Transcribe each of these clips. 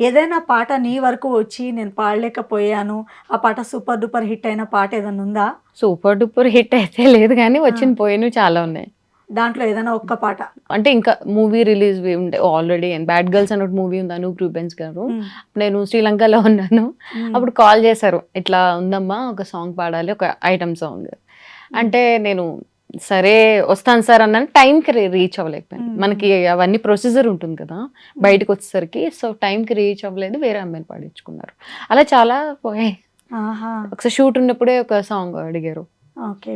ఏదైనా పాట నీ వరకు వచ్చి నేను పాడలేకపోయాను. ఆ పాట సూపర్ డూపర్ హిట్ అయిన పాట ఏదన్నా ఉందా? సూపర్ డూపర్ హిట్ అయితే లేదు గానీ, ఆ! వచ్చిన పోయినవి చాలా ఉన్నాయి. దాంట్లో ఏదైనా ఒక్క పాట? అంటే ఇంకా మూవీ రిలీజ్‌వి ఉండే ఆల్రెడీ 'బ్యాడ్ గర్ల్స్' అని ఒక మూవీ ఉంది అనూప్ రూబెన్స్ గారు. హ్మ్. నేను శ్రీలంకలో ఉన్నాను. హ్మ్. అప్పుడు కాల్ చేశారు. "ఇట్లా ఉందమ్మా ఒక సాంగ్ పాడాలి. ఒక ఐటెమ్ సాంగ్." హ్మ్. అంటే నేను సరే వస్తాను సార్ అన్నాను. టైంకి రీచ్ అవ్వలేకపోయాను. హ్మ్. మనకి అవన్నీ ప్రొసీజర్ ఉంటుంది కదా! హ్మ్. బయటకొచ్చేసరికి. సో, టైంకి రీచ్ అవ్వలేదు. వేరే అమ్మాయిని పాడించుకున్నారు. అలా చాలా పోయాయి. ఆహా! ఒకసారి షూట్ ఉన్నప్పుడే ఒక సాంగ్ అడిగారు. ఓకే.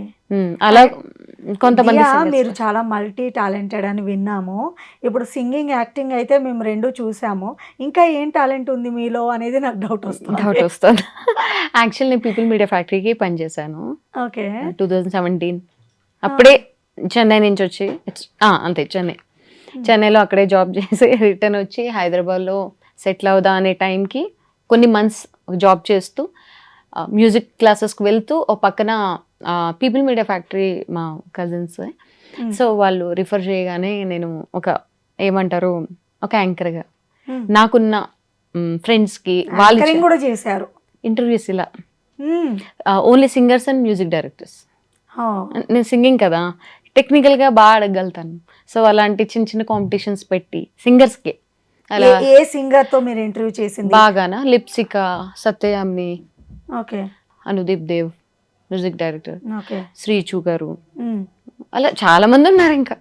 అలా అండ్ కొంతమంది దియా సింగర్స్. మీరు చాలా మల్టీ టాలెంటెడ్ అని విన్నాము. ఇప్పుడు సింగింగ్, యాక్టింగ్ అయితే మేము 2 చూసాము. ఇంకా ఏం టాలెంట్ ఉంది మీలో అనేది నాకు డౌటొస్తోంది. డౌటొస్తది. యాక్చువల్ నేను 'పీపుల్ మీడియా ఫ్యాక్టరీకి' పనిచేశాను. ఓకే. 2017 ఆ! అప్పుడే చెన్నై నుంచొచ్చి అంతే చెన్నై. హ్మ్. చెన్నైలో అక్కడే జాబ్ చేసి రిటర్న్ వచ్చి హైదరాబాద్‌లో సెటిల్ అవుదాం అనే టైంకి కొన్ని మంత్స్ జాబ్ చేస్తూ మ్యూజిక్ క్లాసెస్‌కి వెళ్తూ ఓ పక్కన 'పీపుల్ మీడియా ఫ్యాక్టరీ' మా కజిన్సే. హ్మ్. సో, వాళ్ళు రిఫర్ చేయగానే నేను ఒక ఏమంటారు ఒక యాంకర్‌గా హ్మ్. నాకున్న ఫ్రెండ్స్‌కి వాళ్ళు యాంకరింగ్ గూడా చేశారు. ఇంటర్వ్యూస్ ఇలా hmm. Only singers and music directors. Oh! నేను సింగింగ్ కదా! టెక్నికల్‌గా అడగగలుగుతాను. సో, అలాంటి చిన్న చిన్న కాంపిటీషన్స్ పెట్టి సింగర్స్‌కే ఏ అలా ఏ సింగర్‌తో మీరు ఇంటర్వ్యూ చేసింది? బాగానా 'Lipsika', 'Satyayamini', okay. 'Anudeep Dev' music director, okay. 'Sreechu' garu hmm. అలా చాలా మందున్నారింకా.